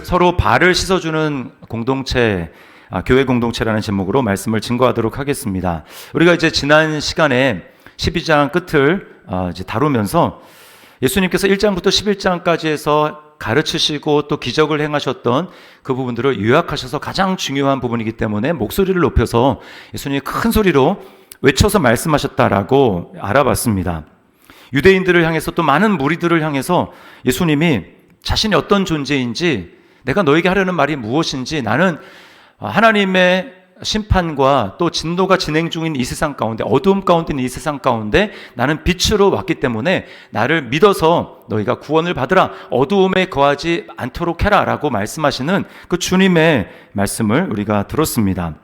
서로 발을 씻어주는 공동체, 교회 공동체라는 제목으로 말씀을 증거하도록 하겠습니다. 우리가 이제 지난 시간에 12장 끝을 이제 다루면서 예수님께서 1장부터 11장까지 해서 가르치시고 또 기적을 행하셨던 그 부분들을 요약하셔서 가장 중요한 부분이기 때문에 목소리를 높여서 예수님이 큰 소리로 외쳐서 말씀하셨다라고 알아봤습니다. 유대인들을 향해서 또 많은 무리들을 향해서 예수님이 자신이 어떤 존재인지, 내가 너에게 하려는 말이 무엇인지, 나는 하나님의 심판과 또 진노가 진행 중인 이 세상 가운데, 어두움 가운데 있는 이 세상 가운데 나는 빛으로 왔기 때문에 나를 믿어서 너희가 구원을 받으라, 어두움에 거하지 않도록 해라 라고 말씀하시는 그 주님의 말씀을 우리가 들었습니다.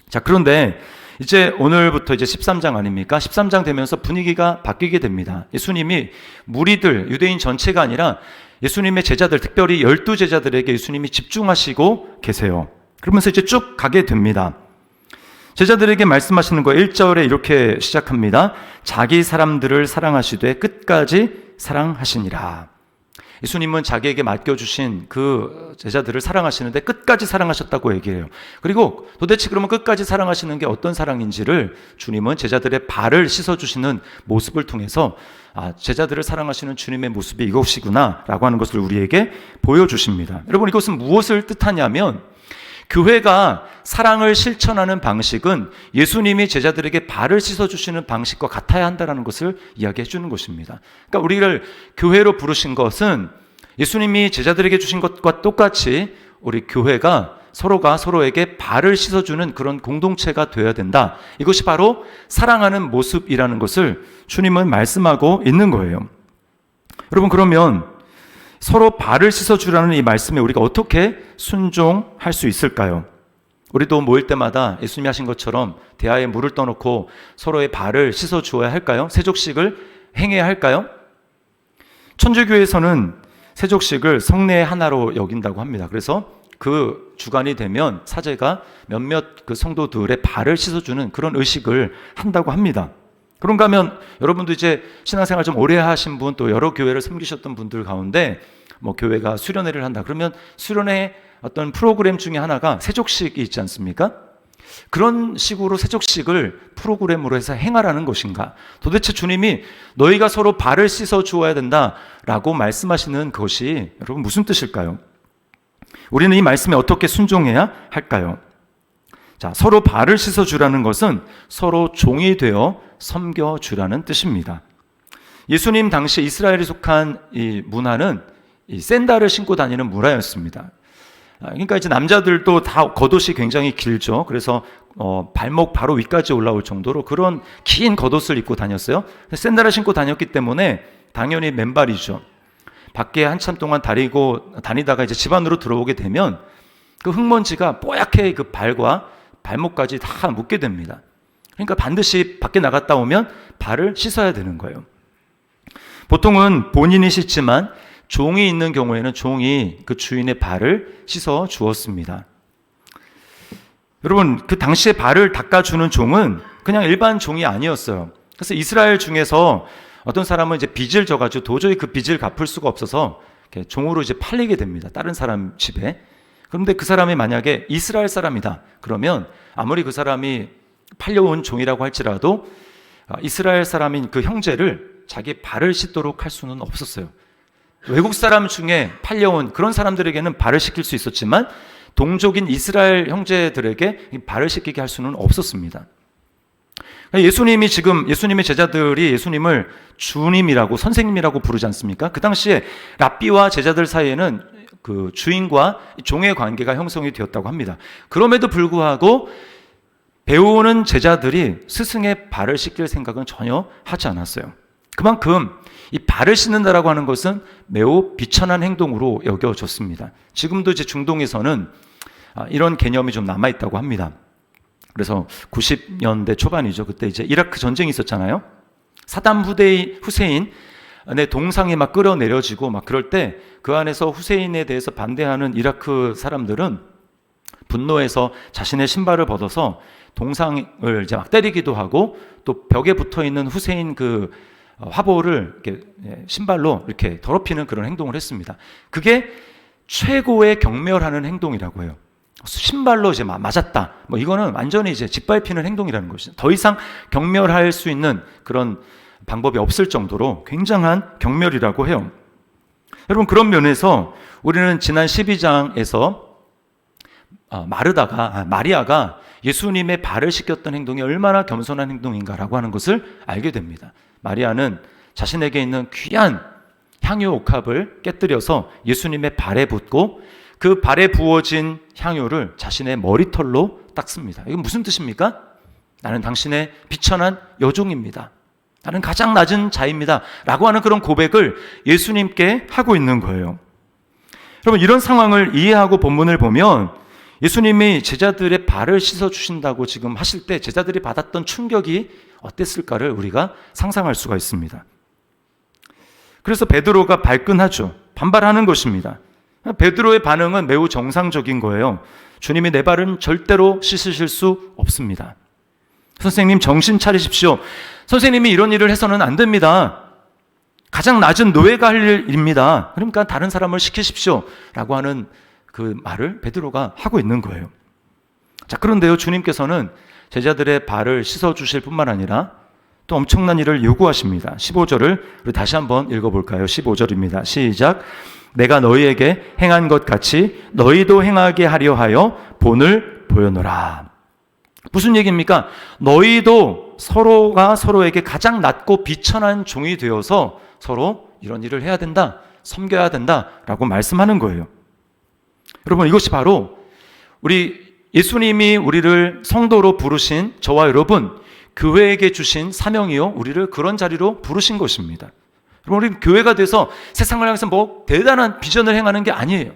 자, 그런데 이제 오늘부터 이제 13장 아닙니까? 13장 되면서 분위기가 바뀌게 됩니다. 예수님이 무리들, 유대인 전체가 아니라 예수님의 제자들, 특별히 12제자들에게 예수님이 집중하시고 계세요. 그러면서 이제 쭉 가게 됩니다. 제자들에게 말씀하시는 거 1절에 이렇게 시작합니다. 자기 사람들을 사랑하시되 끝까지 사랑하시니라. 예수님은 자기에게 맡겨주신 그 제자들을 사랑하시는데 끝까지 사랑하셨다고 얘기해요. 그리고 도대체 그러면 끝까지 사랑하시는 게 어떤 사랑인지를 주님은 제자들의 발을 씻어주시는 모습을 통해서 제자들을 사랑하시는 주님의 모습이 이것이구나 라고 하는 것을 우리에게 보여주십니다. 여러분, 이것은 무엇을 뜻하냐면, 교회가 사랑을 실천하는 방식은 예수님이 제자들에게 발을 씻어주시는 방식과 같아야 한다는 것을 이야기해 주는 것입니다. 그러니까 우리를 교회로 부르신 것은 예수님이 제자들에게 주신 것과 똑같이 우리 교회가 서로가 서로에게 발을 씻어주는 그런 공동체가 되어야 된다. 이것이 바로 사랑하는 모습이라는 것을 주님은 말씀하고 있는 거예요. 여러분, 그러면 서로 발을 씻어주라는 이 말씀에 우리가 어떻게 순종할 수 있을까요? 우리도 모일 때마다 예수님이 하신 것처럼 대야에 물을 떠놓고 서로의 발을 씻어주어야 할까요? 세족식을 행해야 할까요? 천주교에서는 세족식을 성례의 하나로 여긴다고 합니다. 그래서 그 주간이 되면 사제가 몇몇 그 성도들의 발을 씻어주는 그런 의식을 한다고 합니다. 그런가 하면 여러분도 이제 신앙생활 좀 오래 하신 분, 또 여러 교회를 섬기셨던 분들 가운데 뭐 교회가 수련회를 한다 그러면 수련회 어떤 프로그램 중에 하나가 세족식이 있지 않습니까? 그런 식으로 세족식을 프로그램으로 해서 행하라는 것인가? 도대체 주님이 너희가 서로 발을 씻어 주어야 된다라고 말씀하시는 것이 여러분 무슨 뜻일까요? 우리는 이 말씀에 어떻게 순종해야 할까요? 자, 서로 발을 씻어주라는 것은 서로 종이 되어 섬겨주라는 뜻입니다. 예수님 당시 이스라엘에 속한 이 문화는 이 샌들을 신고 다니는 문화였습니다. 그러니까 이제 남자들도 다 겉옷이 굉장히 길죠. 그래서 발목 바로 위까지 올라올 정도로 그런 긴 겉옷을 입고 다녔어요. 샌들을 신고 다녔기 때문에 당연히 맨발이죠. 밖에 한참 동안 다니다가 이제 집 안으로 들어오게 되면 그 흙먼지가 뽀얗게 그 발과 발목까지 다 묻게 됩니다. 그러니까 반드시 밖에 나갔다 오면 발을 씻어야 되는 거예요. 보통은 본인이 씻지만 종이 있는 경우에는 종이 그 주인의 발을 씻어 주었습니다. 여러분, 그 당시에 발을 닦아주는 종은 그냥 일반 종이 아니었어요. 그래서 이스라엘 중에서 어떤 사람은 이제 빚을 져가지고 도저히 그 빚을 갚을 수가 없어서 종으로 이제 팔리게 됩니다. 다른 사람 집에. 그런데 그 사람이 만약에 이스라엘 사람이다 그러면 아무리 그 사람이 팔려온 종이라고 할지라도 이스라엘 사람인 그 형제를 자기 발을 씻도록 할 수는 없었어요. 외국 사람 중에 팔려온 그런 사람들에게는 발을 씻길 수 있었지만 동족인 이스라엘 형제들에게 발을 씻기게 할 수는 없었습니다. 예수님의 제자들이 예수님을 주님이라고, 선생님이라고 부르지 않습니까? 그 당시에 랍비와 제자들 사이에는 그 주인과 종의 관계가 형성이 되었다고 합니다. 그럼에도 불구하고 배우는 제자들이 스승의 발을 씻길 생각은 전혀 하지 않았어요. 그만큼 이 발을 씻는다라고 하는 것은 매우 비천한 행동으로 여겨졌습니다. 지금도 이제 중동에서는 이런 개념이 좀 남아있다고 합니다. 그래서 90년대 초반이죠. 그때 이제 이라크 전쟁이 있었잖아요. 사담 후세인의 동상이 막 끌어내려지고 막 그럴 때 그 안에서 후세인에 대해서 반대하는 이라크 사람들은 분노해서 자신의 신발을 벗어서 동상을 이제 막 때리기도 하고 또 벽에 붙어 있는 후세인 그 화보를 이렇게 신발로 이렇게 더럽히는 그런 행동을 했습니다. 그게 최고의 경멸하는 행동이라고 해요. 신발로 이제 맞았다. 이거는 완전히 이제 짓밟히는 행동이라는 것이죠. 더 이상 경멸할 수 있는 그런 방법이 없을 정도로 굉장한 경멸이라고 해요. 여러분, 그런 면에서 우리는 지난 12장에서 마리아가 예수님의 발을 씻겼던 행동이 얼마나 겸손한 행동인가라고 하는 것을 알게 됩니다. 마리아는 자신에게 있는 귀한 향유 옥합을 깨뜨려서 예수님의 발에 붓고 그 발에 부어진 향유를 자신의 머리털로 닦습니다. 이건 무슨 뜻입니까? 나는 당신의 비천한 여종입니다. 나는 가장 낮은 자입니다. 라고 하는 그런 고백을 예수님께 하고 있는 거예요. 여러분, 이런 상황을 이해하고 본문을 보면 예수님이 제자들의 발을 씻어주신다고 지금 하실 때 제자들이 받았던 충격이 어땠을까를 우리가 상상할 수가 있습니다. 그래서 베드로가 발끈하죠. 반발하는 것입니다. 베드로의 반응은 매우 정상적인 거예요. 주님이 내 발은 절대로 씻으실 수 없습니다. 선생님, 정신 차리십시오. 선생님이 이런 일을 해서는 안 됩니다. 가장 낮은 노예가 할 일입니다. 그러니까 다른 사람을 시키십시오. 라고 하는 그 말을 베드로가 하고 있는 거예요. 자, 그런데요, 주님께서는 제자들의 발을 씻어주실 뿐만 아니라 또 엄청난 일을 요구하십니다. 15절을 우리 다시 한번 읽어볼까요? 15절입니다. 시작. 내가 너희에게 행한 것 같이 너희도 행하게 하려 하여 본을 보여노라. 무슨 얘기입니까? 너희도 서로가 서로에게 가장 낮고 비천한 종이 되어서 서로 이런 일을 해야 된다, 섬겨야 된다라고 말씀하는 거예요. 여러분, 이것이 바로 우리 예수님이 우리를 성도로 부르신 저와 여러분, 교회에게 주신 사명이요, 우리를 그런 자리로 부르신 것입니다. 여러분, 우리 교회가 돼서 세상을 향해서 대단한 비전을 행하는 게 아니에요.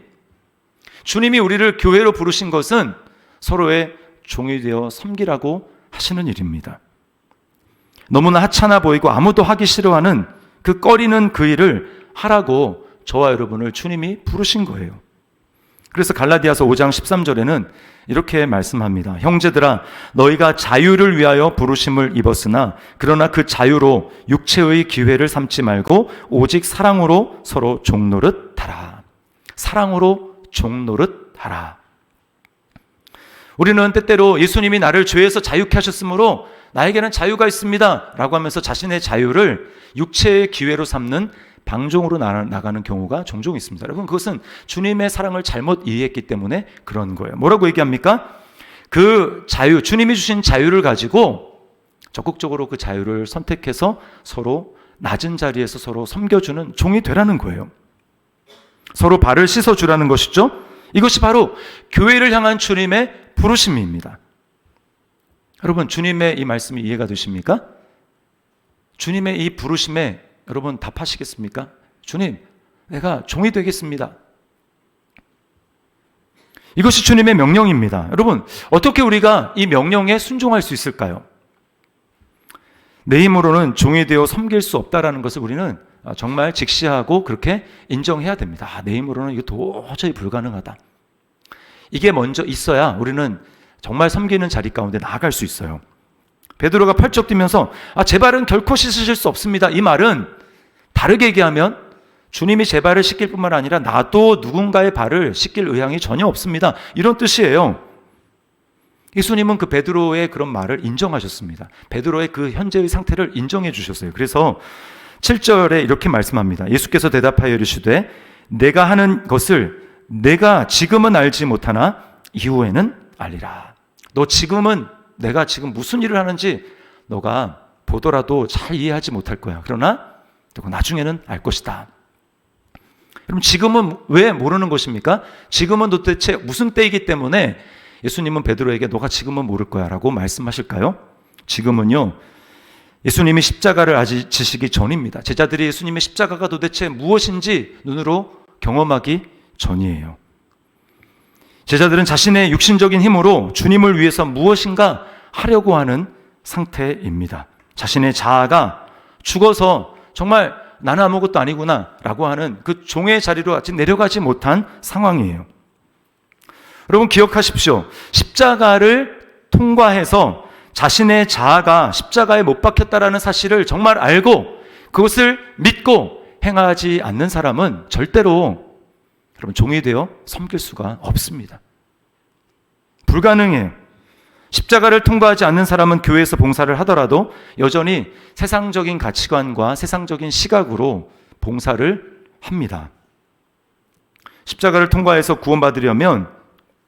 주님이 우리를 교회로 부르신 것은 서로의 종이 되어 섬기라고 하시는 일입니다. 너무나 하찮아 보이고 아무도 하기 싫어하는 그 꺼리는 그 일을 하라고 저와 여러분을 주님이 부르신 거예요. 그래서 갈라디아서 5장 13절에는 이렇게 말씀합니다. 형제들아, 너희가 자유를 위하여 부르심을 입었으나 그러나 그 자유로 육체의 기회를 삼지 말고 오직 사랑으로 서로 종노릇하라. 사랑으로 종노릇하라. 우리는 때때로 예수님이 나를 죄에서 자유케 하셨으므로 나에게는 자유가 있습니다 라고 하면서 자신의 자유를 육체의 기회로 삼는 방종으로 나가는 경우가 종종 있습니다. 여러분, 그것은 주님의 사랑을 잘못 이해했기 때문에 그런 거예요. 뭐라고 얘기합니까? 그 자유, 주님이 주신 자유를 가지고 적극적으로 그 자유를 선택해서 서로 낮은 자리에서 서로 섬겨주는 종이 되라는 거예요. 서로 발을 씻어주라는 것이죠. 이것이 바로 교회를 향한 주님의 부르심입니다. 여러분, 주님의 이 말씀이 이해가 되십니까? 주님의 이 부르심에 여러분 답하시겠습니까? 주님, 내가 종이 되겠습니다. 이것이 주님의 명령입니다. 여러분, 어떻게 우리가 이 명령에 순종할 수 있을까요? 내 힘으로는 종이 되어 섬길 수 없다라는 것을 우리는 정말 직시하고 그렇게 인정해야 됩니다. 내 힘으로는 이거 도저히 불가능하다. 이게 먼저 있어야 우리는 정말 섬기는 자리 가운데 나아갈 수 있어요. 베드로가 펄쩍 뛰면서 제 발은 결코 씻으실 수 없습니다. 이 말은 다르게 얘기하면 주님이 제 발을 씻길 뿐만 아니라 나도 누군가의 발을 씻길 의향이 전혀 없습니다. 이런 뜻이에요. 예수님은 그 베드로의 그런 말을 인정하셨습니다. 베드로의 그 현재의 상태를 인정해 주셨어요. 그래서 7절에 이렇게 말씀합니다. 예수께서 대답하여 이르시되 내가 하는 것을 내가 지금은 알지 못하나 이후에는 알리라. 너 지금은 내가 지금 무슨 일을 하는지 너가 보더라도 잘 이해하지 못할 거야. 그러나 나중에는 알 것이다. 그럼 지금은 왜 모르는 것입니까? 지금은 도대체 무슨 때이기 때문에 예수님은 베드로에게 너가 지금은 모를 거야 라고 말씀하실까요? 지금은요, 예수님이 십자가를 아직 지시기 전입니다. 제자들이 예수님의 십자가가 도대체 무엇인지 눈으로 경험하기 전이에요. 제자들은 자신의 육신적인 힘으로 주님을 위해서 무엇인가 하려고 하는 상태입니다. 자신의 자아가 죽어서 정말 나는 아무것도 아니구나 라고 하는 그 종의 자리로 아직 내려가지 못한 상황이에요. 여러분, 기억하십시오. 십자가를 통과해서 자신의 자아가 십자가에 못 박혔다라는 사실을 정말 알고 그것을 믿고 행하지 않는 사람은 절대로 여러분, 종이 되어 섬길 수가 없습니다. 불가능해요. 십자가를 통과하지 않는 사람은 교회에서 봉사를 하더라도 여전히 세상적인 가치관과 세상적인 시각으로 봉사를 합니다. 십자가를 통과해서 구원받으려면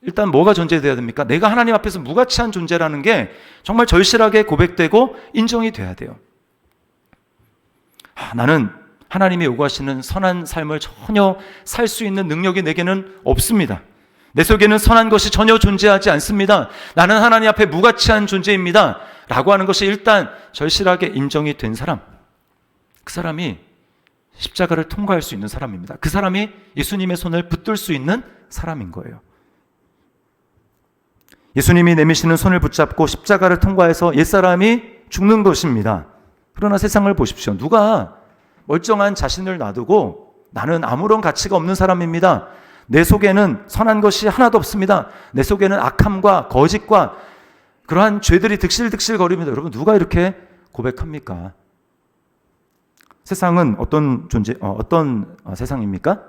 일단 뭐가 존재해야 됩니까? 내가 하나님 앞에서 무가치한 존재라는 게 정말 절실하게 고백되고 인정이 돼야 돼요. 나는 하나님이 요구하시는 선한 삶을 전혀 살 수 있는 능력이 내게는 없습니다. 내 속에는 선한 것이 전혀 존재하지 않습니다. 나는 하나님 앞에 무가치한 존재입니다. 라고 하는 것이 일단 절실하게 인정이 된 사람, 그 사람이 십자가를 통과할 수 있는 사람입니다. 그 사람이 예수님의 손을 붙들 수 있는 사람인 거예요. 예수님이 내미시는 손을 붙잡고 십자가를 통과해서 옛사람이 죽는 것입니다. 그러나 세상을 보십시오. 누가 멀쩡한 자신을 놔두고 나는 아무런 가치가 없는 사람입니다. 내 속에는 선한 것이 하나도 없습니다. 내 속에는 악함과 거짓과 그러한 죄들이 득실득실 거립니다. 여러분, 누가 이렇게 고백합니까? 세상은 어떤 세상입니까?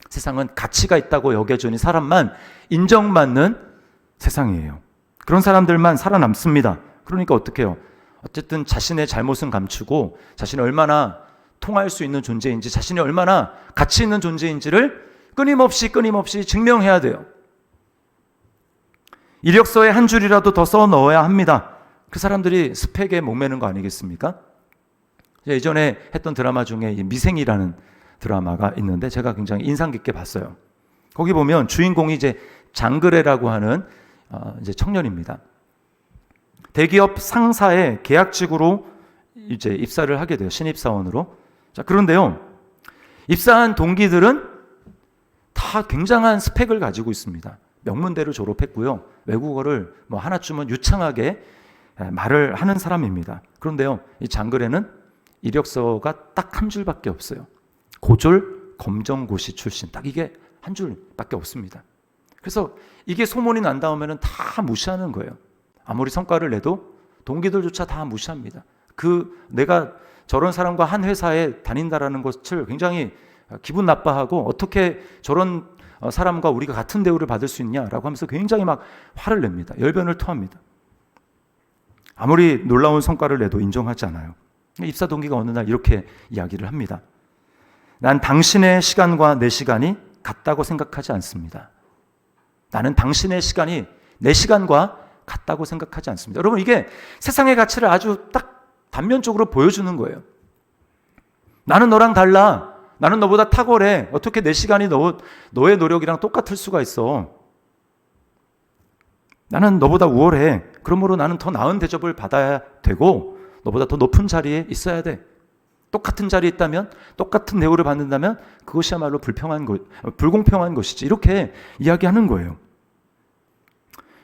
세상은 가치가 있다고 여겨주는 사람만 인정받는 세상이에요. 그런 사람들만 살아남습니다. 그러니까 어떻게 해요? 어쨌든 자신의 잘못은 감추고 자신이 얼마나 통할 수 있는 존재인지, 자신이 얼마나 가치 있는 존재인지를 끊임없이 증명해야 돼요. 이력서에 한 줄이라도 더 써 넣어야 합니다. 그 사람들이 스펙에 목매는 거 아니겠습니까? 예전에 했던 드라마 중에 미생이라는 드라마가 있는데 제가 굉장히 인상 깊게 봤어요. 거기 보면 주인공이 이제 장그래라고 하는 이제 청년입니다. 대기업 상사의 계약직으로 이제 입사를 하게 돼요. 신입사원으로. 자, 그런데요, 입사한 동기들은 다 굉장한 스펙을 가지고 있습니다. 명문대를 졸업했고요. 외국어를 뭐 하나쯤은 유창하게 말을 하는 사람입니다. 그런데요, 이 장그래는 이력서가 딱 한 줄밖에 없어요. 고졸 검정고시 출신. 딱 이게 한 줄밖에 없습니다. 그래서 이게 소문이 난 다음에는 다 무시하는 거예요. 아무리 성과를 내도 동기들조차 다 무시합니다. 내가 저런 사람과 한 회사에 다닌다라는 것을 굉장히 기분 나빠하고 어떻게 저런 사람과 우리가 같은 대우를 받을 수 있냐라고 하면서 굉장히 막 화를 냅니다. 열변을 토합니다. 아무리 놀라운 성과를 내도 인정하지 않아요. 입사 동기가 어느 날 이렇게 이야기를 합니다. 난 당신의 시간과 내 시간이 같다고 생각하지 않습니다. 나는 당신의 시간이 내 시간과 같다고 생각하지 않습니다. 여러분, 이게 세상의 가치를 아주 딱 단면적으로 보여주는 거예요. 나는 너랑 달라. 나는 너보다 탁월해. 어떻게 내 시간이 너의 노력이랑 똑같을 수가 있어. 나는 너보다 우월해. 그러므로 나는 더 나은 대접을 받아야 되고 너보다 더 높은 자리에 있어야 돼. 똑같은 자리에 있다면, 똑같은 대우를 받는다면 그것이야말로 불공평한 것이지. 이렇게 이야기하는 거예요.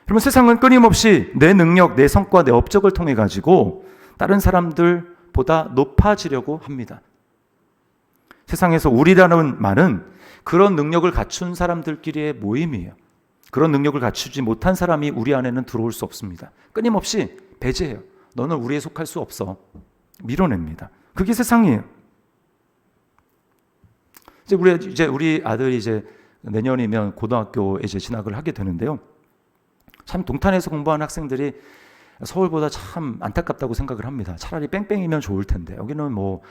그러면 세상은 끊임없이 내 능력, 내 성과, 내 업적을 통해 가지고 다른 사람들보다 높아지려고 합니다. 세상에서 우리라는 말은 그런 능력을 갖춘 사람들끼리의 모임이에요. 그런 능력을 갖추지 못한 사람이 우리 안에는 들어올 수 없습니다. 끊임없이 배제해요. 너는 우리에 속할 수 없어. 밀어냅니다. 그게 세상이에요. 이제 우리 아들이 이제 내년이면 고등학교에 이제 진학을 하게 되는데요. 참 동탄에서 공부하는 학생들이 서울보다 참 안타깝다고 생각을 합니다. 차라리 뺑뺑이면 좋을 텐데 여기는 뭐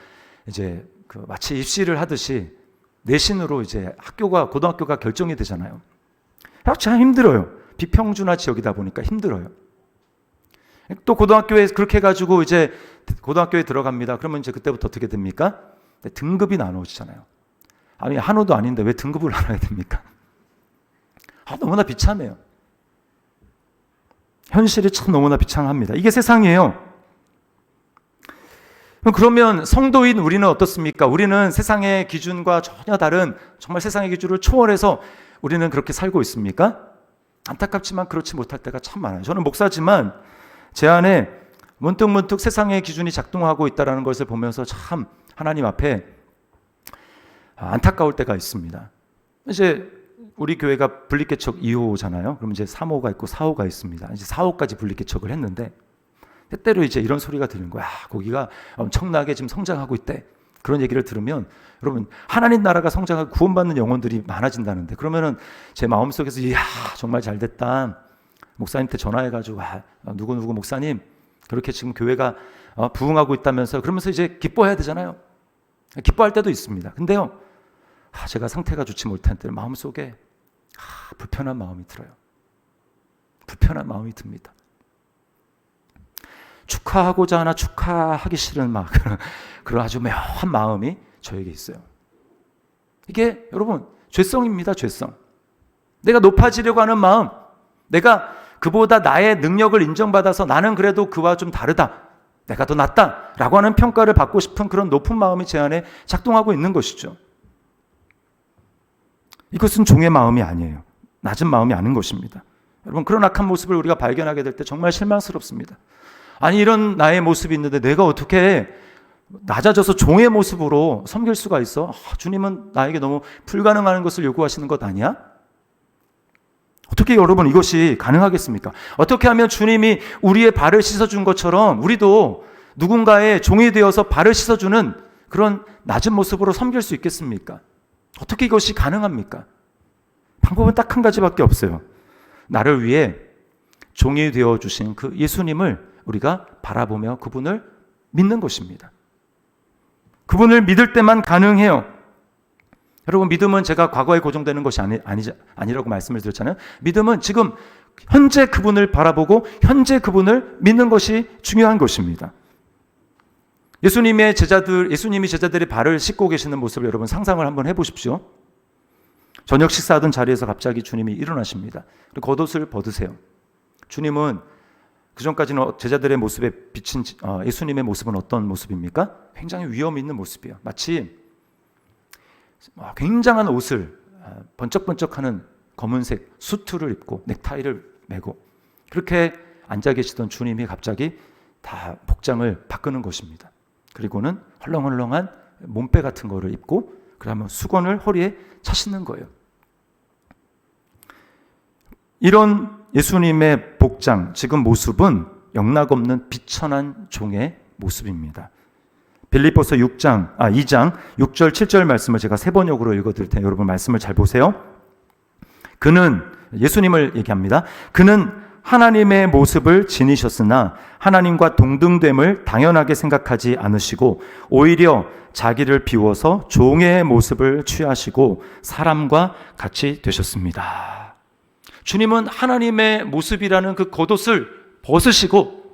이제 마치 입시를 하듯이 내신으로 이제 고등학교가 결정이 되잖아요. 참 힘들어요. 비평준화 지역이다 보니까 힘들어요. 또 고등학교에 그렇게 해가지고 이제 고등학교에 들어갑니다. 그러면 이제 그때부터 어떻게 됩니까? 등급이 나눠지잖아요. 아니, 한우도 아닌데 왜 등급을 나눠야 됩니까? 너무나 비참해요. 현실이 참 너무나 비참합니다. 이게 세상이에요. 그러면 성도인 우리는 어떻습니까? 우리는 세상의 기준과 전혀 다른 정말 세상의 기준을 초월해서 우리는 그렇게 살고 있습니까? 안타깝지만 그렇지 못할 때가 참 많아요. 저는 목사지만 제 안에 문득문득 세상의 기준이 작동하고 있다는 것을 보면서 참 하나님 앞에 안타까울 때가 있습니다. 이제 우리 교회가 분립개척 2호잖아요. 그럼 이제 3호가 있고 4호가 있습니다. 이제 4호까지 분립개척을 했는데 때때로 이제 이런 소리가 들리는 거야. 거기가 엄청나게 지금 성장하고 있대. 그런 얘기를 들으면 여러분 하나님 나라가 성장하고 구원받는 영혼들이 많아진다는데, 그러면은 제 마음속에서 이야 정말 잘됐다, 목사님한테 전화해가지고 누구누구 목사님 그렇게 지금 교회가 부흥하고 있다면서, 그러면서 이제 기뻐해야 되잖아요. 기뻐할 때도 있습니다. 근데요, 제가 상태가 좋지 못한 때 마음속에 불편한 마음이 들어요. 불편한 마음이 듭니다. 축하하고자 하나 축하하기 싫은 막 그런 아주 묘한 마음이 저에게 있어요. 이게 여러분 죄성입니다. 죄성. 내가 높아지려고 하는 마음, 내가 그보다 나의 능력을 인정받아서 나는 그래도 그와 좀 다르다, 내가 더 낫다 라고 하는 평가를 받고 싶은 그런 높은 마음이 제 안에 작동하고 있는 것이죠. 이것은 종의 마음이 아니에요. 낮은 마음이 아닌 것입니다. 여러분 그런 악한 모습을 우리가 발견하게 될 때 정말 실망스럽습니다. 아니 이런 나의 모습이 있는데 내가 어떻게 낮아져서 종의 모습으로 섬길 수가 있어? 주님은 나에게 너무 불가능한 것을 요구하시는 것 아니야? 어떻게 여러분 이것이 가능하겠습니까? 어떻게 하면 주님이 우리의 발을 씻어준 것처럼 우리도 누군가의 종이 되어서 발을 씻어주는 그런 낮은 모습으로 섬길 수 있겠습니까? 어떻게 이것이 가능합니까? 방법은 딱 한 가지밖에 없어요. 나를 위해 종이 되어주신 그 예수님을 우리가 바라보며 그분을 믿는 것입니다. 그분을 믿을 때만 가능해요. 여러분 믿음은 제가 과거에 고정되는 것이 아니라고 말씀을 드렸잖아요. 믿음은 지금 현재 그분을 바라보고 현재 그분을 믿는 것이 중요한 것입니다. 예수님이 제자들의 발을 씻고 계시는 모습을 여러분 상상을 한번 해보십시오. 저녁 식사하던 자리에서 갑자기 주님이 일어나십니다. 그리고 겉옷을 벗으세요. 주님은 그전까지는 제자들의 모습에 비친 예수님의 모습은 어떤 모습입니까? 굉장히 위험 있는 모습이에요. 마치 굉장한 옷을 번쩍번쩍하는 검은색 수트를 입고 넥타이를 메고 그렇게 앉아 계시던 주님이 갑자기 다 복장을 바꾸는 것입니다. 그리고는 헐렁헐렁한 몸빼 같은 거를 입고 그러면 수건을 허리에 차시는 거예요. 이런 예수님의 복장, 지금 모습은 영락없는 비천한 종의 모습입니다. 빌립보서 2장 6절 7절 말씀을 제가 세 번역으로 읽어드릴 테니 여러분 말씀을 잘 보세요. 그는, 예수님을 얘기합니다. 그는 하나님의 모습을 지니셨으나 하나님과 동등됨을 당연하게 생각하지 않으시고 오히려 자기를 비워서 종의 모습을 취하시고 사람과 같이 되셨습니다. 주님은 하나님의 모습이라는 그 겉옷을 벗으시고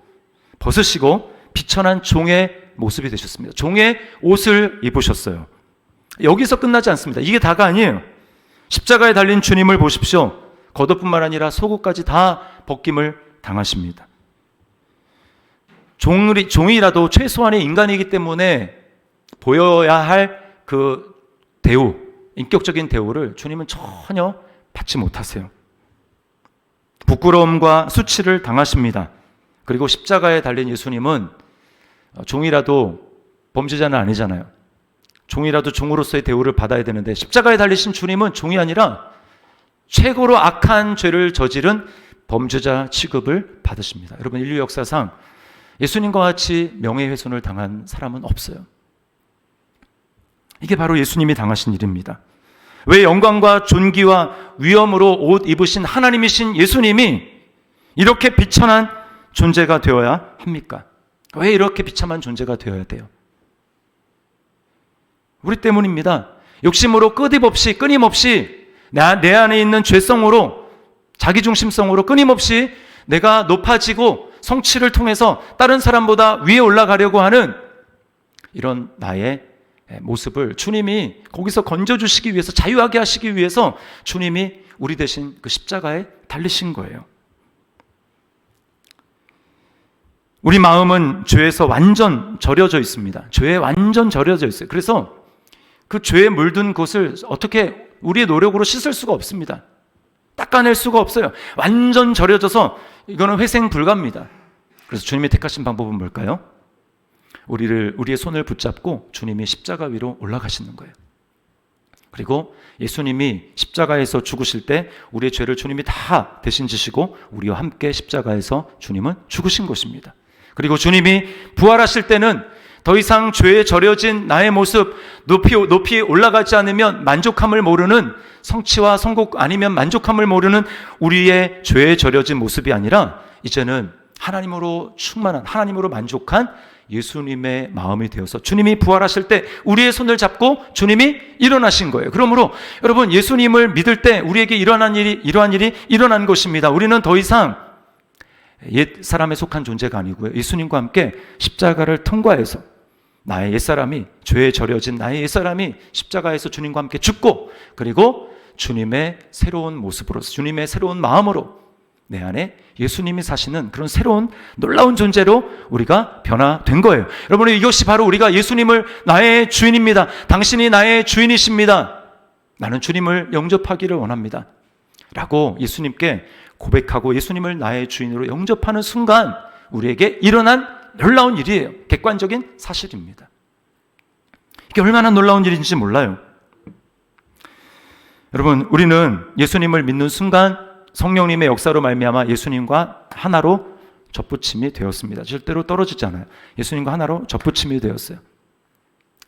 비천한 종의 모습이 되셨습니다. 종의 옷을 입으셨어요. 여기서 끝나지 않습니다. 이게 다가 아니에요. 십자가에 달린 주님을 보십시오. 겉옷뿐만 아니라 속옷까지 다 벗김을 당하십니다. 종이라도 최소한의 인간이기 때문에 보여야 할 그 대우, 인격적인 대우를 주님은 전혀 받지 못하세요. 부끄러움과 수치를 당하십니다. 그리고 십자가에 달린 예수님은 종이라도 범죄자는 아니잖아요. 종이라도 종으로서의 대우를 받아야 되는데 십자가에 달리신 주님은 종이 아니라 최고로 악한 죄를 저지른 범죄자 취급을 받으십니다. 여러분 인류 역사상 예수님과 같이 명예훼손을 당한 사람은 없어요. 이게 바로 예수님이 당하신 일입니다. 왜 영광과 존귀와 위엄으로 옷 입으신 하나님이신 예수님이 이렇게 비천한 존재가 되어야 합니까? 왜 이렇게 비참한 존재가 되어야 돼요? 우리 때문입니다. 욕심으로 끊임없이 내 안에 있는 죄성으로, 자기중심성으로 끊임없이 내가 높아지고 성취를 통해서 다른 사람보다 위에 올라가려고 하는 이런 나의 모습을 주님이 거기서 건져주시기 위해서, 자유하게 하시기 위해서 주님이 우리 대신 그 십자가에 달리신 거예요. 우리 마음은 죄에서 완전 절여져 있습니다. 죄에 완전 절여져 있어요. 그래서 그 죄에 물든 곳을 어떻게 우리의 노력으로 씻을 수가 없습니다. 닦아낼 수가 없어요. 완전 절여져서 이거는 회생 불가입니다. 그래서 주님이 택하신 방법은 뭘까요? 우리의 손을 붙잡고 주님이 십자가 위로 올라가시는 거예요. 그리고 예수님이 십자가에서 죽으실 때 우리의 죄를 주님이 다 대신 지시고 우리와 함께 십자가에서 주님은 죽으신 것입니다. 그리고 주님이 부활하실 때는 더 이상 죄에 절여진 나의 모습, 높이 올라가지 않으면 만족함을 모르는, 성취와 성공 아니면 만족함을 모르는 우리의 죄에 절여진 모습이 아니라 이제는 하나님으로 충만한, 하나님으로 만족한 예수님의 마음이 되어서 주님이 부활하실 때 우리의 손을 잡고 주님이 일어나신 거예요. 그러므로 여러분, 예수님을 믿을 때 우리에게 이러한 일이 일어난 것입니다. 우리는 더 이상 옛 사람에 속한 존재가 아니고요, 예수님과 함께 십자가를 통과해서 나의 옛사람이, 죄에 절여진 나의 옛사람이 십자가에서 주님과 함께 죽고, 그리고 주님의 새로운 모습으로, 주님의 새로운 마음으로 내 안에 예수님이 사시는 그런 새로운 놀라운 존재로 우리가 변화된 거예요. 여러분, 이것이 바로 우리가 예수님을 나의 주인입니다, 당신이 나의 주인이십니다, 나는 주님을 영접하기를 원합니다 라고 예수님께 고백하고 예수님을 나의 주인으로 영접하는 순간 우리에게 일어난 놀라운 일이에요. 객관적인 사실입니다. 이게 얼마나 놀라운 일인지 몰라요. 여러분, 우리는 예수님을 믿는 순간 성령님의 역사로 말미암아 예수님과 하나로 접붙임이 되었습니다. 절대로 떨어지지 않아요. 예수님과 하나로 접붙임이 되었어요.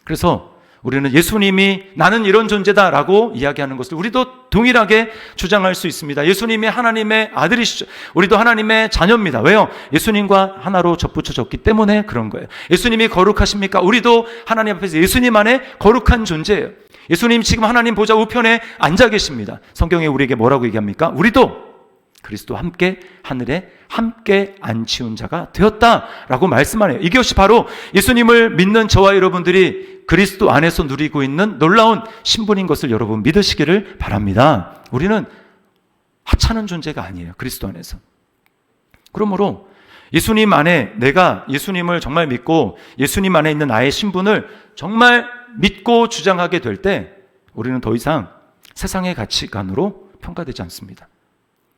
그래서 우리는 예수님이 나는 이런 존재다라고 이야기하는 것을 우리도 동일하게 주장할 수 있습니다. 예수님이 하나님의 아들이시죠. 우리도 하나님의 자녀입니다. 왜요? 예수님과 하나로 접붙여졌기 때문에 그런 거예요. 예수님이 거룩하십니까? 우리도 하나님 앞에서 예수님 안에 거룩한 존재예요. 예수님 지금 하나님 보좌 우편에 앉아 계십니다. 성경에 우리에게 뭐라고 얘기합니까? 우리도 그리스도와 함께 하늘에 함께 앉히운 자가 되었다라고 말씀하네요. 이것이 바로 예수님을 믿는 저와 여러분들이 그리스도 안에서 누리고 있는 놀라운 신분인 것을 여러분 믿으시기를 바랍니다. 우리는 하찮은 존재가 아니에요, 그리스도 안에서. 그러므로 예수님 안에, 내가 예수님을 정말 믿고 예수님 안에 있는 나의 신분을 정말 믿고 주장하게 될 때 우리는 더 이상 세상의 가치관으로 평가되지 않습니다.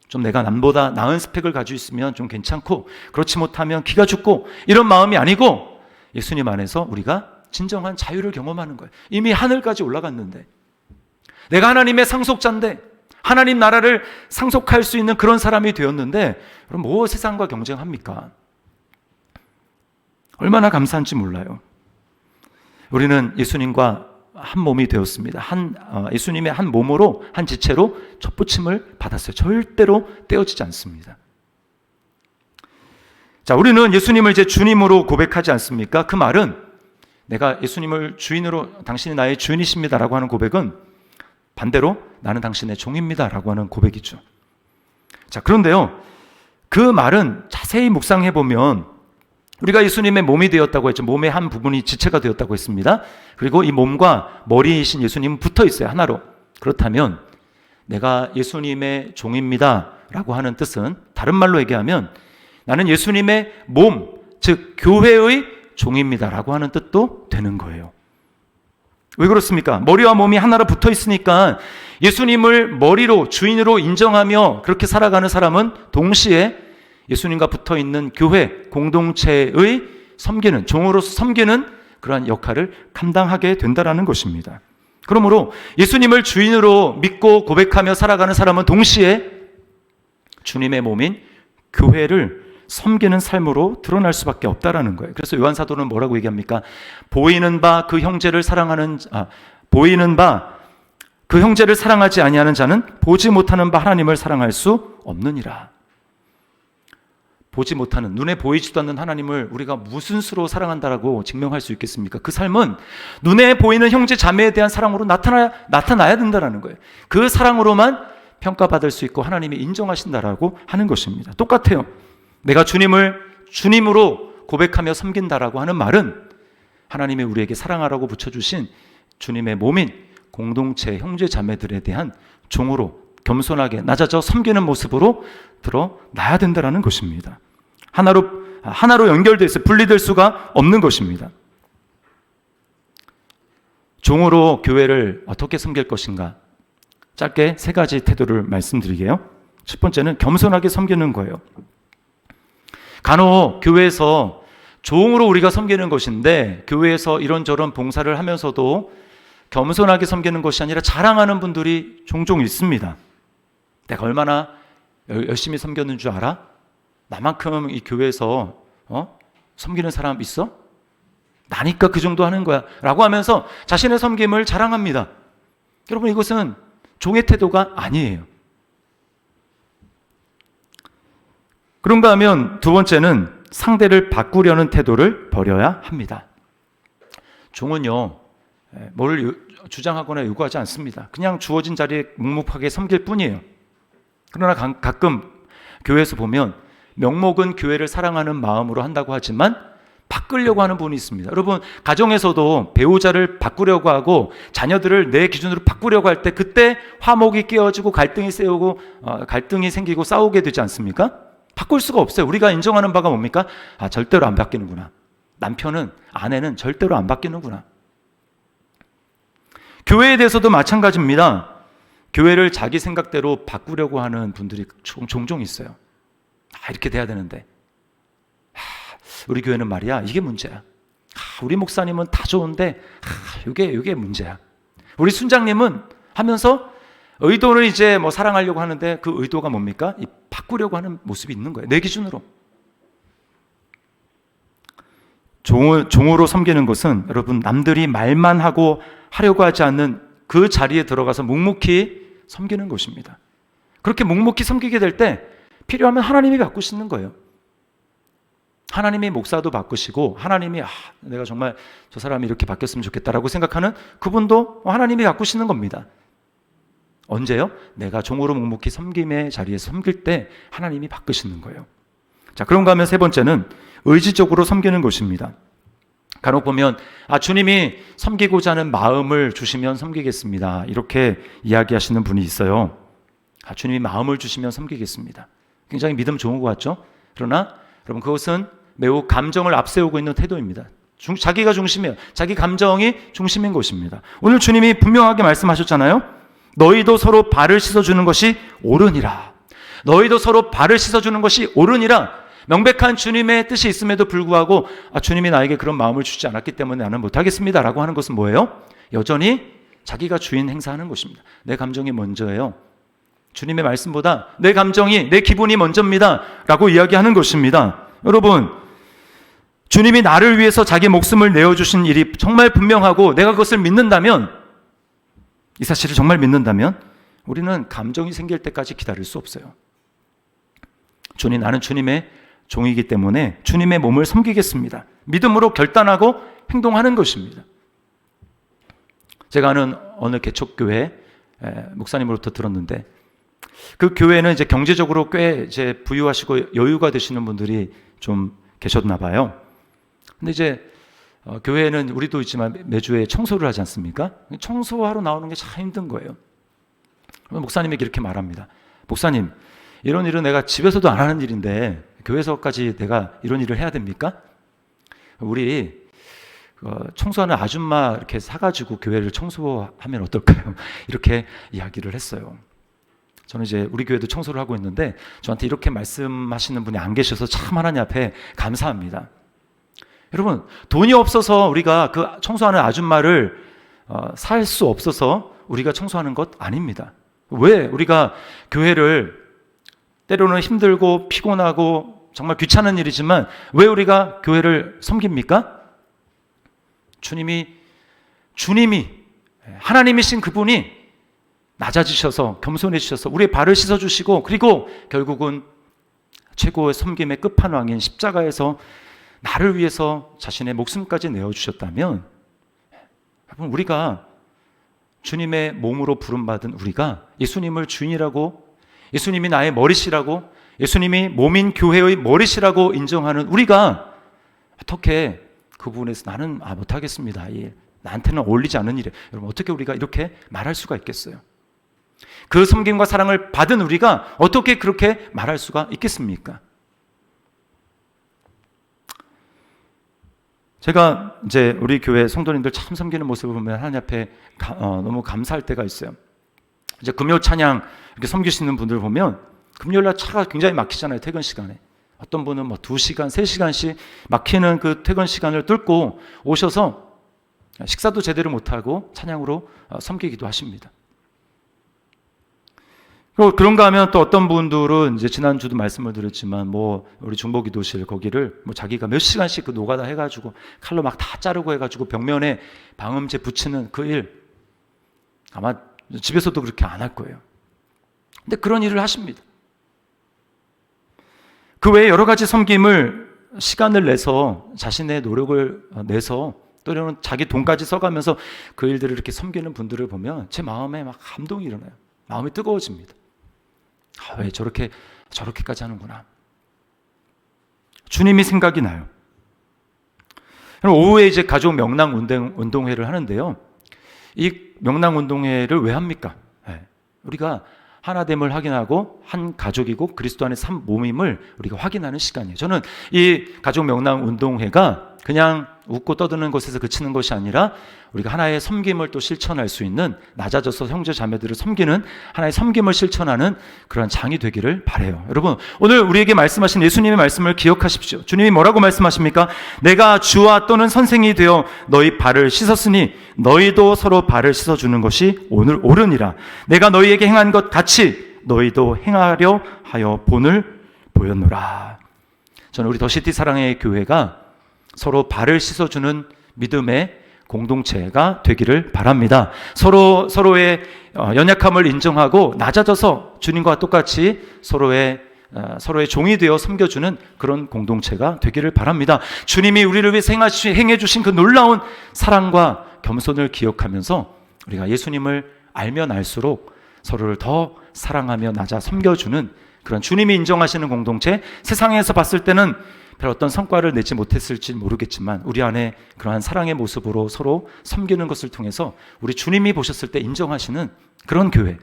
좀 내가 남보다 나은 스펙을 가지고 있으면 좀 괜찮고, 그렇지 못하면 기가 죽고, 이런 마음이 아니고 예수님 안에서 우리가 진정한 자유를 경험하는 거예요. 이미 하늘까지 올라갔는데, 내가 하나님의 상속자인데, 하나님 나라를 상속할 수 있는 그런 사람이 되었는데, 그럼 뭐 세상과 경쟁합니까? 얼마나 감사한지 몰라요. 우리는 예수님과 한 몸이 되었습니다. 예수님의 한 몸으로, 한 지체로 접붙임을 받았어요. 절대로 떼어지지 않습니다. 자, 우리는 예수님을 이제 주님으로 고백하지 않습니까? 그 말은 내가 예수님을 주인으로, 당신이 나의 주인이십니다라고 하는 고백은 반대로 나는 당신의 종입니다라고 하는 고백이죠. 자, 그런데요, 그 말은 자세히 묵상해 보면 우리가 예수님의 몸이 되었다고 했죠. 몸의 한 부분이 지체가 되었다고 했습니다. 그리고 이 몸과 머리이신 예수님은 붙어 있어요, 하나로. 그렇다면 내가 예수님의 종입니다 라고 하는 뜻은, 다른 말로 얘기하면 나는 예수님의 몸, 즉 교회의 종입니다 라고 하는 뜻도 되는 거예요. 왜 그렇습니까? 머리와 몸이 하나로 붙어 있으니까 예수님을 머리로, 주인으로 인정하며 그렇게 살아가는 사람은 동시에 예수님과 붙어 있는 교회, 공동체의 섬기는, 종으로서 섬기는 그러한 역할을 감당하게 된다는 것입니다. 그러므로 예수님을 주인으로 믿고 고백하며 살아가는 사람은 동시에 주님의 몸인 교회를 섬기는 삶으로 드러날 수밖에 없다라는 거예요. 그래서 요한 사도는 뭐라고 얘기합니까? 보이는 바 그 형제를 사랑하지 아니하는 자는 보지 못하는 바 하나님을 사랑할 수 없느니라. 보지 못하는, 눈에 보이지도 않는 하나님을 우리가 무슨 수로 사랑한다라고 증명할 수 있겠습니까? 그 삶은 눈에 보이는 형제 자매에 대한 사랑으로 나타나야 된다는 거예요. 그 사랑으로만 평가받을 수 있고 하나님이 인정하신다라고 하는 것입니다. 똑같아요. 내가 주님을 주님으로 고백하며 섬긴다라고 하는 말은 하나님이 우리에게 사랑하라고 붙여주신 주님의 몸인 공동체 형제 자매들에 대한 종으로 겸손하게 낮아져 섬기는 모습으로 드러나야 된다는 것입니다. 하나로 연결되어 있어 분리될 수가 없는 것입니다. 종으로 교회를 어떻게 섬길 것인가? 짧게 세 가지 태도를 말씀드리게요. 첫 번째는 겸손하게 섬기는 거예요. 간혹 교회에서 종으로 우리가 섬기는 것인데, 교회에서 이런저런 봉사를 하면서도 겸손하게 섬기는 것이 아니라 자랑하는 분들이 종종 있습니다. 내가 얼마나 열심히 섬겼는 줄 알아? 나만큼 이 교회에서 섬기는 사람 있어? 나니까 그 정도 하는 거야 라고 하면서 자신의 섬김을 자랑합니다. 여러분, 이것은 종의 태도가 아니에요. 그런가 하면 두 번째는 상대를 바꾸려는 태도를 버려야 합니다. 종은요, 뭘 주장하거나 요구하지 않습니다. 그냥 주어진 자리에 묵묵하게 섬길 뿐이에요. 그러나 가끔 교회에서 보면 명목은 교회를 사랑하는 마음으로 한다고 하지만 바꾸려고 하는 분이 있습니다. 여러분, 가정에서도 배우자를 바꾸려고 하고 자녀들을 내 기준으로 바꾸려고 할 때 그때 화목이 깨어지고 갈등이 생기고 싸우게 되지 않습니까? 바꿀 수가 없어요. 우리가 인정하는 바가 뭡니까? 절대로 안 바뀌는구나. 남편은, 아내는 절대로 안 바뀌는구나. 교회에 대해서도 마찬가지입니다. 교회를 자기 생각대로 바꾸려고 하는 분들이 종종 있어요. 이렇게 돼야 되는데, 우리 교회는 말이야, 이게 문제야. 우리 목사님은 다 좋은데, 이게 문제야. 우리 순장님은 하면서 의도는 이제 뭐 사랑하려고 하는데 그 의도가 뭡니까? 바꾸려고 하는 모습이 있는 거예요. 내 기준으로. 종으로 섬기는 것은 여러분, 남들이 말만 하고 하려고 하지 않는 그 자리에 들어가서 묵묵히 섬기는 것입니다. 그렇게 묵묵히 섬기게 될 때 필요하면 하나님이 바꾸시는 거예요. 하나님이 목사도 바꾸시고, 하나님이 내가 정말 저 사람이 이렇게 바뀌었으면 좋겠다라고 생각하는 그분도 하나님이 바꾸시는 겁니다. 언제요? 내가 종으로 묵묵히 섬김의 자리에 섬길 때 하나님이 바꾸시는 거예요. 자, 그런가 하면 세 번째는 의지적으로 섬기는 것입니다. 간혹 보면 주님이 섬기고자 하는 마음을 주시면 섬기겠습니다, 이렇게 이야기하시는 분이 있어요. 주님이 마음을 주시면 섬기겠습니다. 굉장히 믿음 좋은 것 같죠? 그러나 여러분, 그것은 매우 감정을 앞세우고 있는 태도입니다. 자기가 중심이에요. 자기 감정이 중심인 것입니다. 오늘 주님이 분명하게 말씀하셨잖아요. 너희도 서로 발을 씻어주는 것이 옳으니라. 너희도 서로 발을 씻어주는 것이 옳으니라. 명백한 주님의 뜻이 있음에도 불구하고 주님이 나에게 그런 마음을 주지 않았기 때문에 나는 못하겠습니다 라고 하는 것은 뭐예요? 여전히 자기가 주인 행사하는 것입니다. 내 감정이 먼저예요. 주님의 말씀보다 내 감정이, 내 기분이 먼저입니다 라고 이야기하는 것입니다. 여러분, 주님이 나를 위해서 자기 목숨을 내어주신 일이 정말 분명하고 내가 그것을 믿는다면, 이 사실을 정말 믿는다면 우리는 감정이 생길 때까지 기다릴 수 없어요. 나는 주님의 종이기 때문에 주님의 몸을 섬기겠습니다. 믿음으로 결단하고 행동하는 것입니다. 제가 아는 어느 개척교회 목사님으로부터 들었는데, 그 교회는 이제 경제적으로 꽤 이제 부유하시고 여유가 되시는 분들이 좀 계셨나 봐요. 근데 이제 교회는 우리도 있지만 매주에 청소를 하지 않습니까? 청소하러 나오는 게 참 힘든 거예요. 목사님에게 이렇게 말합니다. 목사님, 이런 일은 내가 집에서도 안 하는 일인데 교회에서까지 내가 이런 일을 해야 됩니까? 우리 청소하는 아줌마 이렇게 사가지고 교회를 청소하면 어떨까요? 이렇게 이야기를 했어요. 저는 이제 우리 교회도 청소를 하고 있는데 저한테 이렇게 말씀하시는 분이 안 계셔서 참 하나님 앞에 감사합니다. 여러분, 돈이 없어서 우리가 그 청소하는 아줌마를 살 수 없어서 우리가 청소하는 것 아닙니다. 왜 우리가 교회를, 때로는 힘들고 피곤하고 정말 귀찮은 일이지만 왜 우리가 교회를 섬깁니까? 주님이 하나님이신 그분이 낮아지셔서 겸손해지셔서 우리의 발을 씻어주시고, 그리고 결국은 최고의 섬김의 끝판왕인 십자가에서 나를 위해서 자신의 목숨까지 내어주셨다면, 여러분, 우리가 주님의 몸으로 부름받은 우리가 예수님을 주인이라고, 예수님이 나의 머리시라고, 예수님이 몸인 교회의 머리시라고 인정하는 우리가 어떻게 그 부분에서 나는 못하겠습니다, 이 일, 나한테는 어울리지 않는 일이에요. 여러분, 어떻게 우리가 이렇게 말할 수가 있겠어요? 그 섬김과 사랑을 받은 우리가 어떻게 그렇게 말할 수가 있겠습니까? 제가 이제 우리 교회 성도님들 참 섬기는 모습을 보면 하나님 앞에 너무 감사할 때가 있어요. 이제 금요 찬양 이렇게 섬기시는 분들 보면 금요일날 차가 굉장히 막히잖아요, 퇴근 시간에. 어떤 분은 2시간, 3시간씩 막히는 그 퇴근 시간을 뚫고 오셔서 식사도 제대로 못하고 찬양으로 섬기기도 하십니다. 그런가 하면 또 어떤 분들은 이제 지난주도 말씀을 드렸지만 뭐 우리 중보기도실 거기를 뭐 자기가 몇 시간씩 그 노가다 해가지고 칼로 막 다 자르고 해가지고 벽면에 방음제 붙이는 그 일, 아마 집에서도 그렇게 안 할 거예요. 근데 그런 일을 하십니다. 그 외에 여러 가지 섬김을 시간을 내서 자신의 노력을 내서 또는 자기 돈까지 써가면서 그 일들을 이렇게 섬기는 분들을 보면 제 마음에 막 감동이 일어나요. 마음이 뜨거워집니다. 왜 저렇게까지 하는구나. 주님이 생각이 나요. 오후에 이제 가족 명랑 운동회를 하는데요. 이 명랑 운동회를 왜 합니까? 우리가 하나됨을 확인하고 한 가족이고 그리스도 안에 산 몸임을 우리가 확인하는 시간이에요. 저는 이 가족 명랑 운동회가 그냥 웃고 떠드는 것에서 그치는 것이 아니라 우리가 하나의 섬김을 또 실천할 수 있는, 낮아져서 형제 자매들을 섬기는 하나의 섬김을 실천하는 그런 장이 되기를 바라요. 여러분, 오늘 우리에게 말씀하신 예수님의 말씀을 기억하십시오. 주님이 뭐라고 말씀하십니까? 내가 주와 또는 선생이 되어 너희 발을 씻었으니 너희도 서로 발을 씻어주는 것이 오늘 옳으니라. 내가 너희에게 행한 것 같이 너희도 행하려 하여 본을 보였노라. 저는 우리 더시티 사랑의 교회가 서로 발을 씻어주는 믿음의 공동체가 되기를 바랍니다. 서로의 연약함을 인정하고 낮아져서 주님과 똑같이 서로의 종이 되어 섬겨주는 그런 공동체가 되기를 바랍니다. 주님이 우리를 위해서 행해 주신 그 놀라운 사랑과 겸손을 기억하면서 우리가 예수님을 알면 알수록 서로를 더 사랑하며 낮아 섬겨주는 그런 주님이 인정하시는 공동체, 세상에서 봤을 때는 별 어떤 성과를 내지 못했을지 모르겠지만 우리 안에 그러한 사랑의 모습으로 서로 섬기는 것을 통해서 우리 주님이 보셨을 때 인정하시는 그런 교회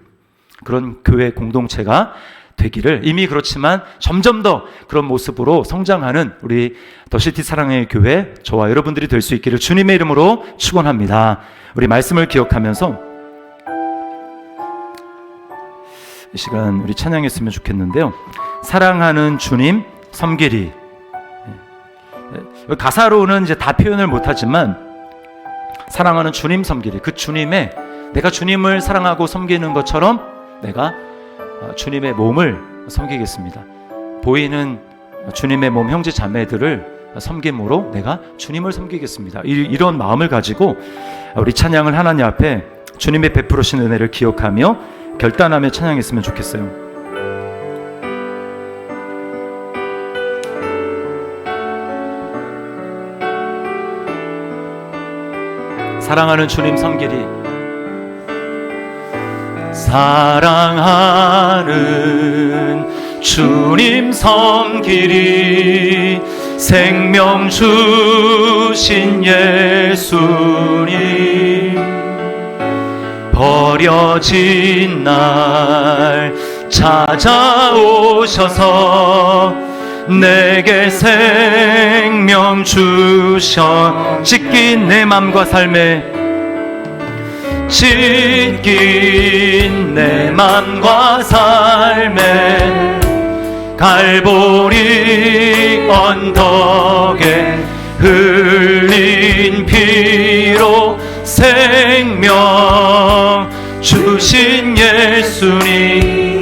공동체가 되기를, 이미 그렇지만 점점 더 그런 모습으로 성장하는 우리 더시티 사랑의 교회, 저와 여러분들이 될 수 있기를 주님의 이름으로 축원합니다. 우리 말씀을 기억하면서 이 시간 우리 찬양했으면 좋겠는데요. 사랑하는 주님 섬기리. 가사로는 이제 다 표현을 못하지만 사랑하는 주님 섬기리, 그 주님의, 내가 주님을 사랑하고 섬기는 것처럼 내가 주님의 몸을 섬기겠습니다. 보이는 주님의 몸 형제 자매들을 섬김으로 내가 주님을 섬기겠습니다. 이런 마음을 가지고 우리 찬양을 하나님 앞에 주님의 베풀으신 은혜를 기억하며 결단하며 찬양했으면 좋겠어요. 사랑하는 주님 섬기리. 사랑하는 주님 섬기리. 생명 주신 예수님 버려진 날 찾아오셔서 내게 생명 주셔. 찢긴 내 맘과 삶에, 찢긴 내 맘과 삶에 갈보리 언덕에 흘린 피로 생명 주신 예수님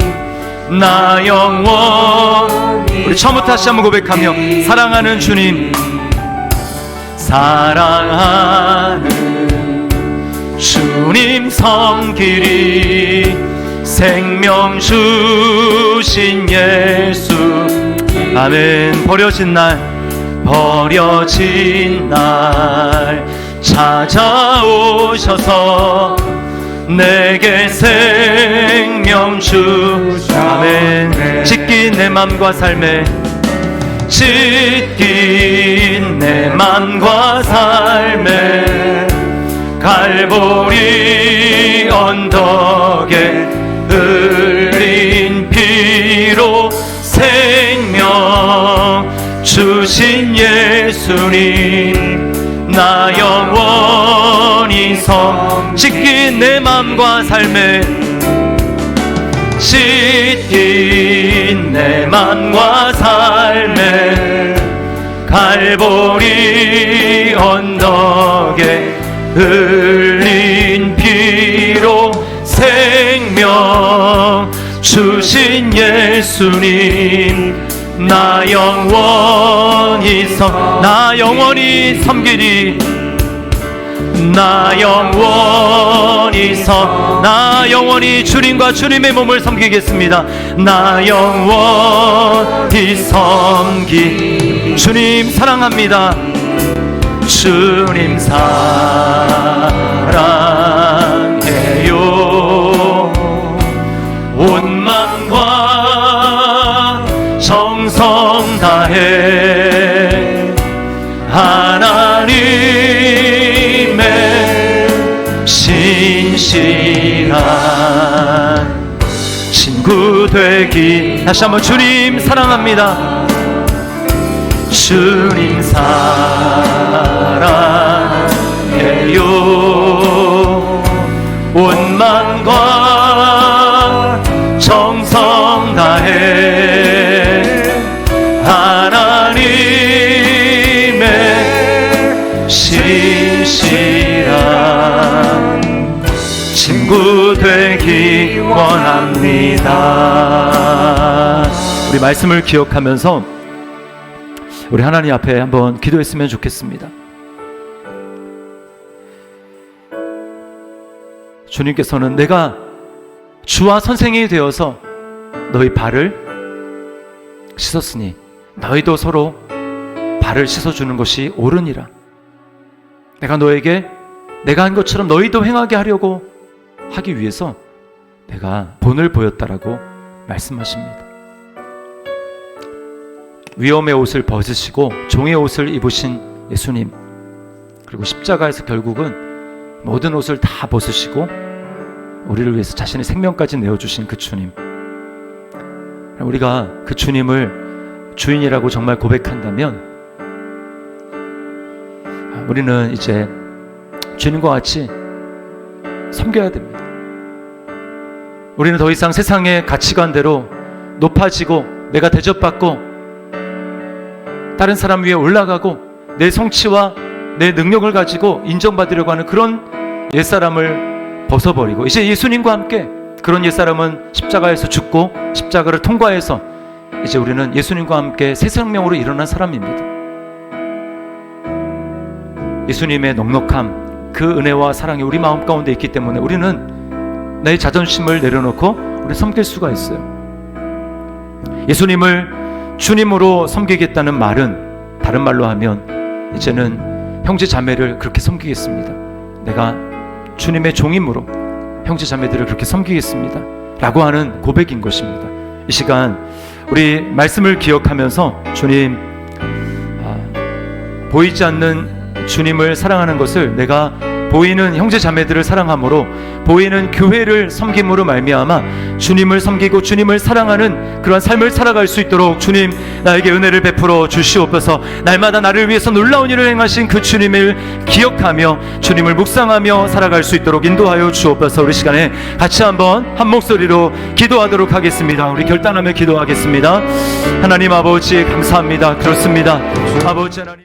나 영원히. 우리 처음부터 다시 한번 고백하며 사랑하는 주님, 사랑하는 주님 섬기리. 생명 주신 예수. 아멘. 버려진 날 찾아오셔서 내게 생명 주셔. 아멘. 찢긴 내 맘과 삶에, 찢긴 내 맘과 삶에 갈보리 언덕에 흘린 피로 생명 주신 예수님 나 영원히 찢긴 내 맘과 삶에, 찢긴 내 맘과 삶에 갈보리 언덕에 흘린 피로 생명 주신 예수님 나 영원히 섬기리. 나 영원히 주님과 주님의 몸을 섬기겠습니다. 나 영원히 주님 사랑합니다. 주님 사랑해요. 온 마음과 정성 다해 하나님의 신실한 친구 되기. 다시 한번 주님 사랑합니다. 주님 사랑해요. 온 마음과 정성 다해 하나님의 신실한 친구 되기 원합니다. 우리 말씀을 기억하면서 우리 하나님 앞에 한번 기도했으면 좋겠습니다. 주님께서는 내가 주와 선생이 되어서 너희 발을 씻었으니 너희도 서로 발을 씻어주는 것이 옳으니라. 내가 너에게 내가 한 것처럼 너희도 행하게 하려고 하기 위해서 내가 본을 보였다라고 말씀하십니다. 위엄의 옷을 벗으시고 종의 옷을 입으신 예수님, 그리고 십자가에서 결국은 모든 옷을 다 벗으시고 우리를 위해서 자신의 생명까지 내어주신 그 주님, 우리가 그 주님을 주인이라고 정말 고백한다면 우리는 이제 주님과 같이 섬겨야 됩니다. 우리는 더 이상 세상의 가치관대로 높아지고 내가 대접받고 다른 사람 위에 올라가고 내 성취와 내 능력을 가지고 인정받으려고 하는 그런 옛사람을 벗어버리고 이제 예수님과 함께 그런 옛사람은 십자가에서 죽고 십자가를 통과해서 이제 우리는 예수님과 함께 새 생명으로 일어난 사람입니다. 예수님의 넉넉함, 그 은혜와 사랑이 우리 마음 가운데 있기 때문에 우리는 나의 자존심을 내려놓고 우리 섬길 수가 있어요. 예수님을 주님으로 섬기겠다는 말은 다른 말로 하면 이제는 형제 자매를 그렇게 섬기겠습니다. 내가 주님의 종임으로 형제 자매들을 그렇게 섬기겠습니다 라고 하는 고백인 것입니다. 이 시간 우리 말씀을 기억하면서 주님, 보이지 않는 주님을 사랑하는 것을 내가 보이는 형제 자매들을 사랑함으로 보이는 교회를 섬김으로 말미암아 주님을 섬기고 주님을 사랑하는 그러한 삶을 살아갈 수 있도록 주님 나에게 은혜를 베풀어 주시옵소서. 날마다 나를 위해서 놀라운 일을 행하신 그 주님을 기억하며 주님을 묵상하며 살아갈 수 있도록 인도하여 주옵소서. 우리 시간에 같이 한번 한 목소리로 기도하도록 하겠습니다. 우리 결단하며 기도하겠습니다. 하나님 아버지 감사합니다. 그렇습니다. 아버지 하나님